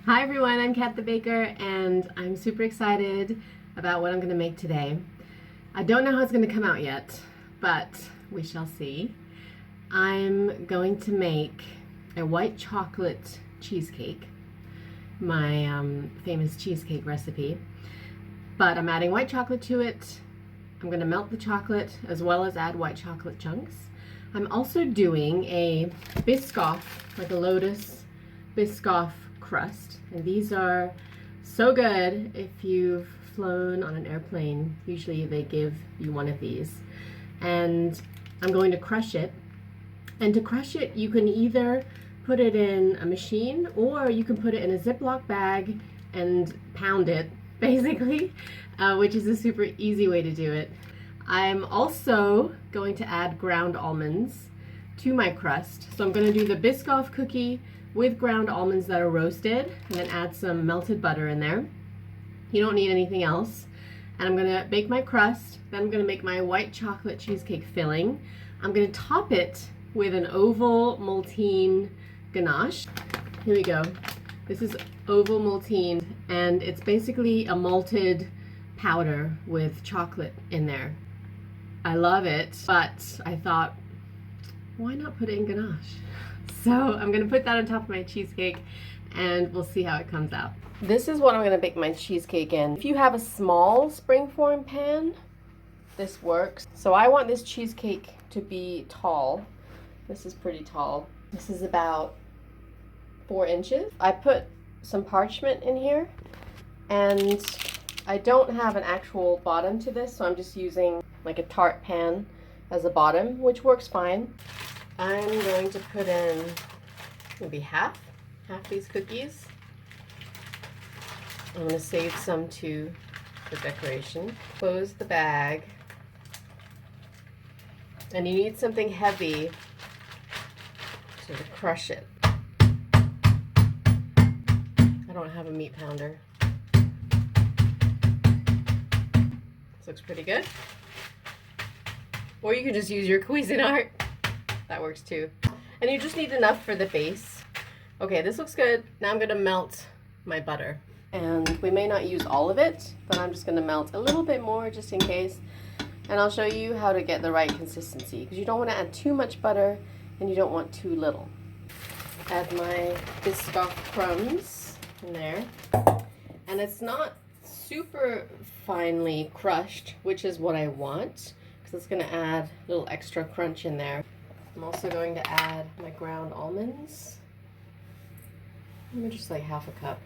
Hi everyone, I'm Kat the Baker and I'm super excited about what I'm going to make today. I don't know how it's going to come out yet, but we shall see. I'm going to make a white chocolate cheesecake, my famous cheesecake recipe, but I'm adding white chocolate to it. I'm going to melt the chocolate as well as add white chocolate chunks. I'm also doing a Biscoff, like a Lotus Biscoff Crust, and these are so good if you've flown on an airplane. Usually they give you one of these, and I'm going to crush it. And to crush it, you can either put it in a machine or you can put it in a Ziploc bag and pound it, basically, which is a super easy way to do it. I'm also going to add ground almonds to my crust. So I'm going to do the Biscoff cookie with ground almonds that are roasted, and then add some melted butter in there. You don't need anything else. And I'm going to bake my crust. Then I'm going to make my white chocolate cheesecake filling. I'm going to top it with an Ovomaltine Ganache. Here we go. This is Ovomaltine, and it's basically a malted powder with chocolate in there. I love it, but I thought, why not put it in ganache? So I'm gonna put that on top of my cheesecake and we'll see how it comes out. This is what I'm gonna bake my cheesecake in. If you have a small springform pan, this works. So I want this cheesecake to be tall. This is pretty tall. This is about 4 inches. I put some parchment in here, and I don't have an actual bottom to this, so I'm just using like a tart pan as a bottom, which works fine. I'm going to put in maybe half these cookies. I'm going to save some too for decoration. Close the bag. And you need something heavy to crush it. I don't have a meat pounder. This looks pretty good. Or you can just use your Cuisinart. That works too. And you just need enough for the base. Okay, this looks good. Now I'm gonna melt my butter. And we may not use all of it, but I'm just gonna melt a little bit more just in case. And I'll show you how to get the right consistency, because you don't want to add too much butter and you don't want too little. Add my Biscoff crumbs in there. And it's not super finely crushed, which is what I want, because it's gonna add a little extra crunch in there. I'm also going to add my ground almonds. Maybe just like half a cup.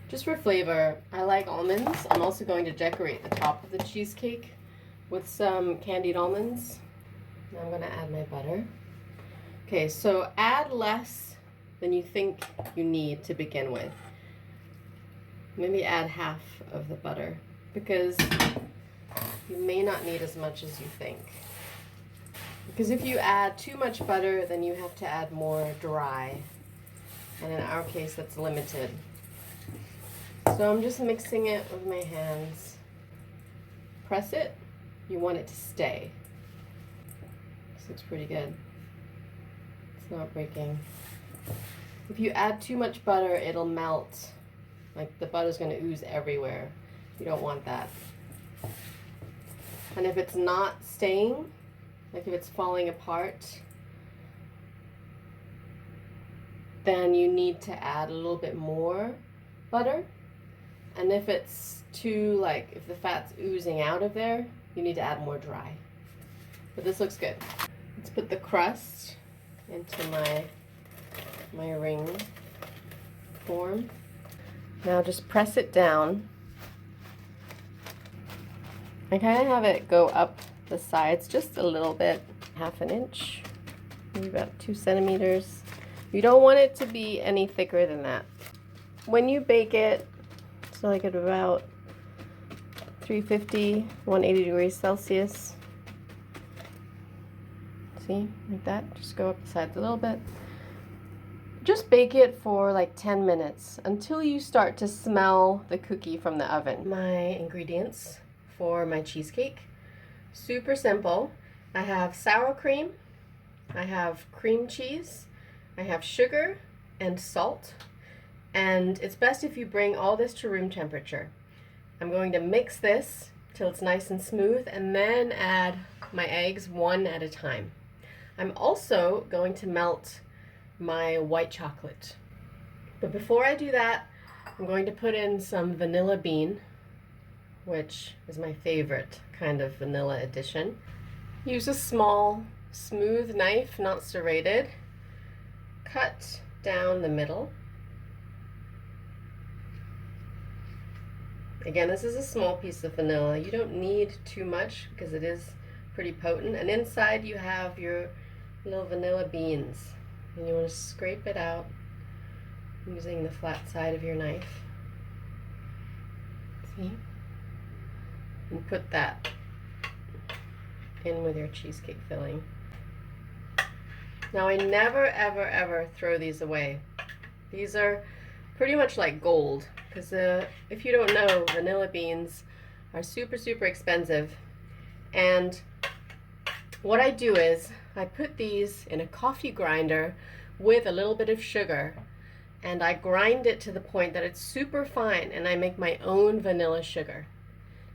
Just for flavor. I like almonds. I'm also going to decorate the top of the cheesecake with some candied almonds. Now I'm going to add my butter. Okay, so add less than you think you need to begin with. Maybe add half of the butter, because you may not need as much as you think. Because if you add too much butter, then you have to add more dry. And in our case, that's limited. So I'm just mixing it with my hands. Press it. You want it to stay. This looks pretty good. It's not breaking. If you add too much butter, it'll melt. Like the butter's going to ooze everywhere. You don't want that. And if it's not staying, like if it's falling apart, then you need to add a little bit more butter. And if it's too, like if the fat's oozing out of there, you need to add more dry. But this looks good. Let's put the crust into my ring form. Now just press it down. I kind of have it go up the sides just a little bit, half an inch, maybe about 2 centimeters. You don't want it to be any thicker than that. When you bake it, so like at about 350, 180 degrees Celsius. See, like that, just go up the sides a little bit. Just bake it for like 10 minutes until you start to smell the cookie from the oven. My ingredients for my cheesecake, super simple. I have sour cream, I have cream cheese, I have sugar and salt, And it's best if you bring all this to room temperature. I'm going to mix this till it's nice and smooth and then add my eggs one at a time. I'm also going to melt my white chocolate. But before I do that, I'm going to put in some vanilla bean, which is my favorite kind of vanilla addition. Use a small, smooth knife, not serrated. Cut down the middle. Again, this is a small piece of vanilla. You don't need too much because it is pretty potent. And inside you have your little vanilla beans. And you want to scrape it out using the flat side of your knife. See? And put that in with your cheesecake filling. Now I never ever ever throw these away. These are pretty much like gold because if you don't know, vanilla beans are super expensive. And what I do is I put these in a coffee grinder with a little bit of sugar, and I grind it to the point that it's super fine, and I make my own vanilla sugar.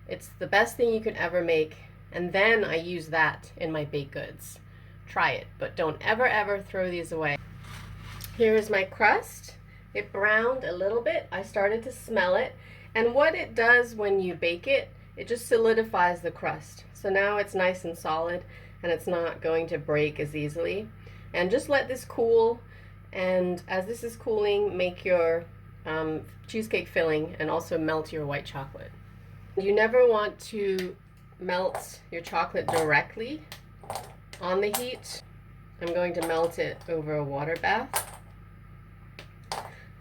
It's the best thing you can ever make, and then I use that in my baked goods. Try it, but don't ever throw these away. Here is my crust. It browned a little bit. I started to smell it, and what it does when you bake it, it just solidifies the crust. So now it's nice and solid, and it's not going to break as easily. And just let this cool, and as this is cooling, make your cheesecake filling and also melt your white chocolate. You never want to melt your chocolate directly on the heat. I'm going to melt it over a water bath.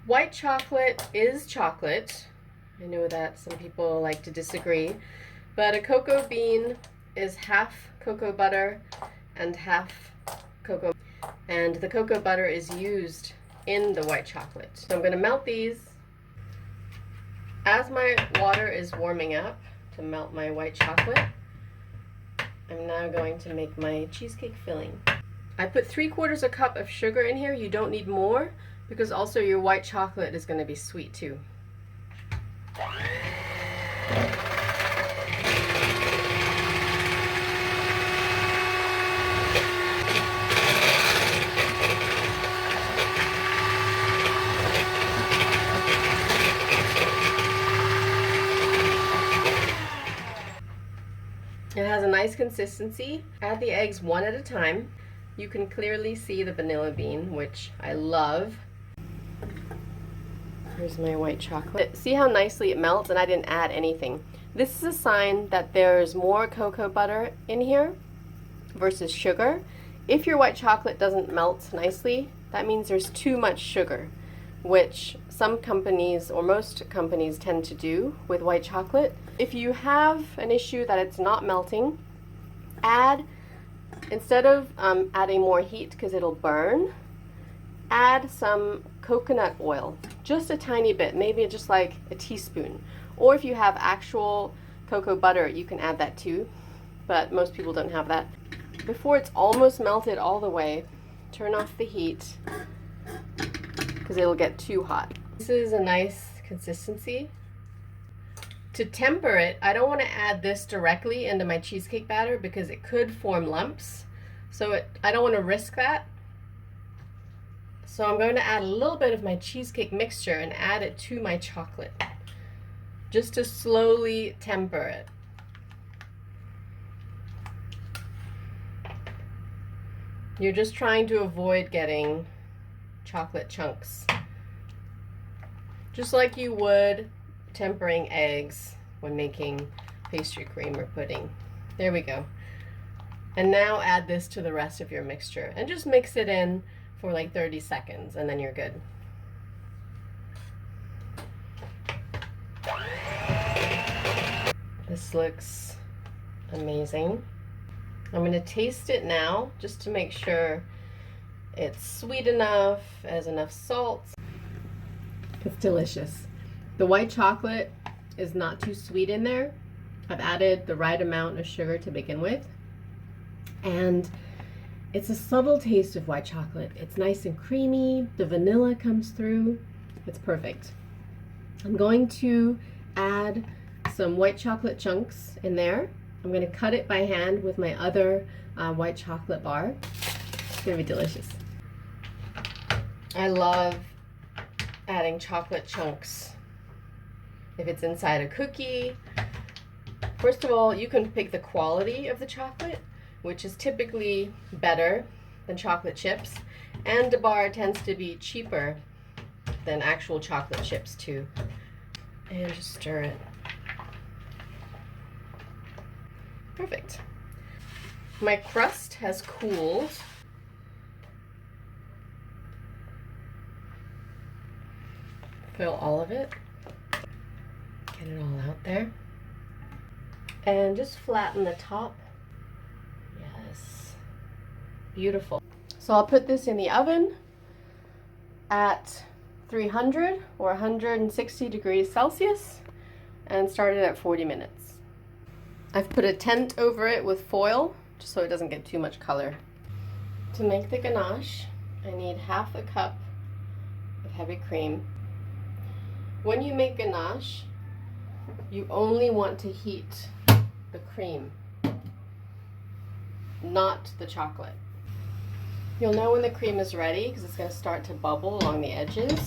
White chocolate is chocolate. I know that some people like to disagree, but a cocoa bean is half cocoa butter and half cocoa, and the cocoa butter is used in the white chocolate. So I'm going to melt these. As my water is warming up to melt my white chocolate, I'm now going to make my cheesecake filling. I put 3/4 cup of sugar in here. You don't need more because also your white chocolate is going to be sweet too. It has a nice consistency. Add the eggs one at a time. You can clearly see the vanilla bean, which I love. Here's my white chocolate. See how nicely it melts, and I didn't add anything. This is a sign that there's more cocoa butter in here versus sugar. If your white chocolate doesn't melt nicely, that means there's too much sugar, which some companies or most companies tend to do with white chocolate. If you have an issue that it's not melting, instead of adding more heat because it'll burn, add some coconut oil, just a tiny bit, maybe just like a teaspoon. Or if you have actual cocoa butter, you can add that too, but most people don't have that. Before it's almost melted all the way, turn off the heat because it'll get too hot. This is a nice consistency. To temper it, I don't want to add this directly into my cheesecake batter because it could form lumps. So I don't want to risk that. So I'm going to add a little bit of my cheesecake mixture and add it to my chocolate, just to slowly temper it. You're just trying to avoid getting chocolate chunks, just like you would tempering eggs when making pastry cream or pudding. There we go. And now add this to the rest of your mixture and just mix it in for like 30 seconds and then you're good. This looks amazing. I'm going to taste it now just to make sure it's sweet enough, has enough salt. It's delicious. The white chocolate is not too sweet in there. I've added the right amount of sugar to begin with. And it's a subtle taste of white chocolate. It's nice and creamy. The vanilla comes through. It's perfect. I'm going to add some white chocolate chunks in there. I'm going to cut it by hand with my other white chocolate bar. It's going to be delicious. I love adding chocolate chunks if it's inside a cookie. First of all, you can pick the quality of the chocolate, which is typically better than chocolate chips, and the bar tends to be cheaper than actual chocolate chips too. And just stir it. Perfect. My crust has cooled. Fill all of it. Get it all out there. And just flatten the top. Yes. Beautiful. So I'll put this in the oven at 300 or 160 degrees Celsius and start it at 40 minutes. I've put a tent over it with foil just so it doesn't get too much color. To make the ganache, I need half a cup of heavy cream. When you make ganache, you only want to heat the cream, not the chocolate. You'll know when the cream is ready because it's going to start to bubble along the edges.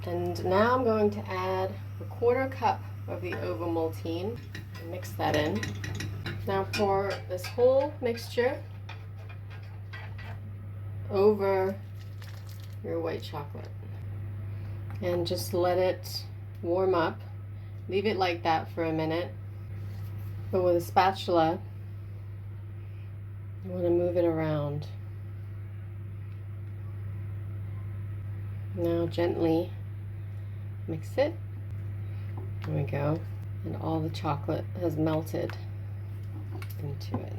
And now I'm going to add a quarter cup of the Ovomaltine and mix that in. Now pour this whole mixture over your white chocolate and just let it warm up. Leave it like that for a minute. But with a spatula, you want to move it around. Now gently mix it. There we go. And all the chocolate has melted into it.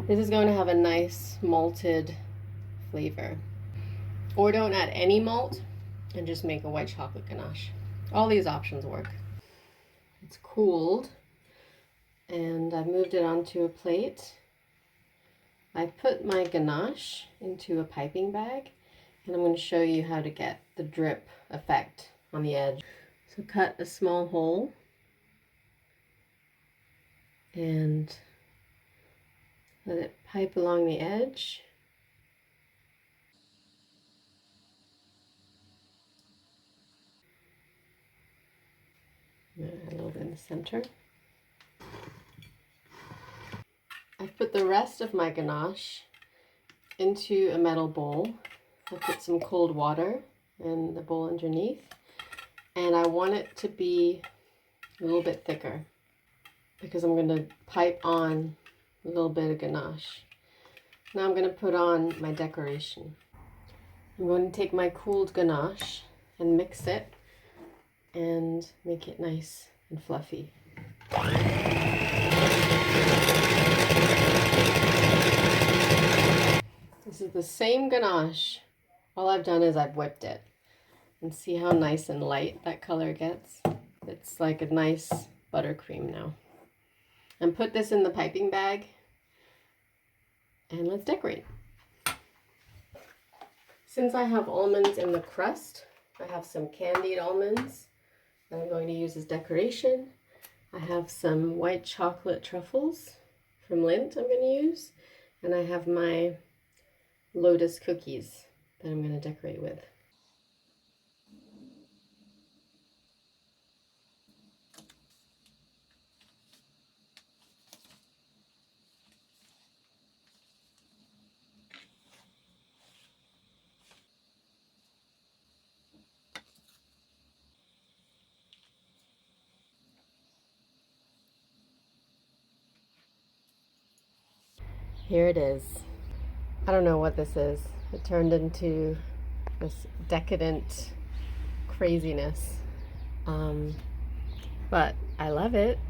This is going to have a nice malted flavor. Or don't add any malt and just make a white chocolate ganache. All these options work. It's cooled and I've moved it onto a plate. I put my ganache into a piping bag and I'm going to show you how to get the drip effect on the edge. So cut a small hole and let it pipe along the edge. A little bit in the center. I've put the rest of my ganache into a metal bowl. I put some cold water in the bowl underneath, and I want it to be a little bit thicker because I'm going to pipe on a little bit of ganache. Now I'm going to put on my decoration. I'm going to take my cooled ganache and mix it and make it nice and fluffy. This is the same ganache. All I've done is I've whipped it. And see how nice and light that color gets? It's like a nice buttercream now. And put this in the piping bag and let's decorate. Since I have almonds in the crust, I have some candied almonds that I'm going to use as decoration. I have some white chocolate truffles from Lindt I'm going to use. And I have my Lotus cookies that I'm going to decorate with. Here it is. I don't know what this is. It turned into this decadent craziness. But I love it.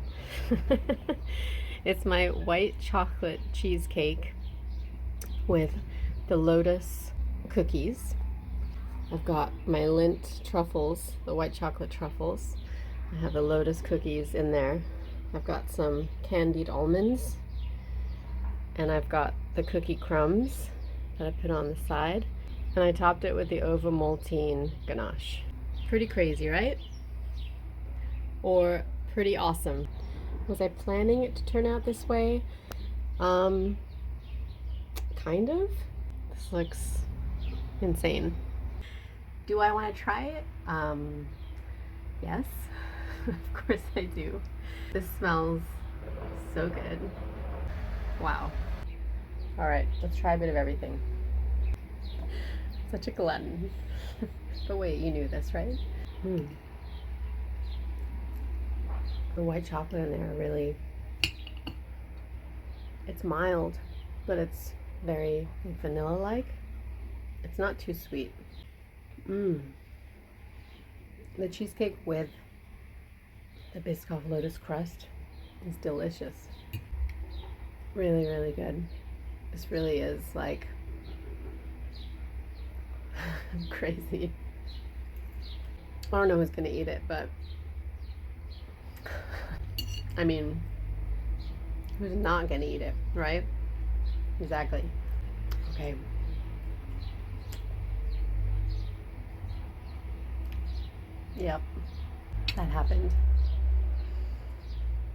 It's my white chocolate cheesecake with the Lotus cookies. I've got my Lindt truffles, the white chocolate truffles. I have the Lotus cookies in there. I've got some candied almonds. And I've got the cookie crumbs that I put on the side. And I topped it with the Ovomaltine Ganache. Pretty crazy, right? Or pretty awesome. Was I planning it to turn out this way? Kind of. This looks insane. Do I want to try it? Yes. Of course I do. This smells so good. Wow. All right, let's try a bit of everything. Such a glutton. But wait, you knew this, right? The white chocolate in there really, it's mild, but it's very vanilla-like. It's not too sweet. The cheesecake with the Biscoff Lotus crust is delicious. Really, really good. This really is like crazy. I don't know who's gonna eat it, but I mean, who's not gonna eat it, right? Exactly. Okay. Yep, that happened.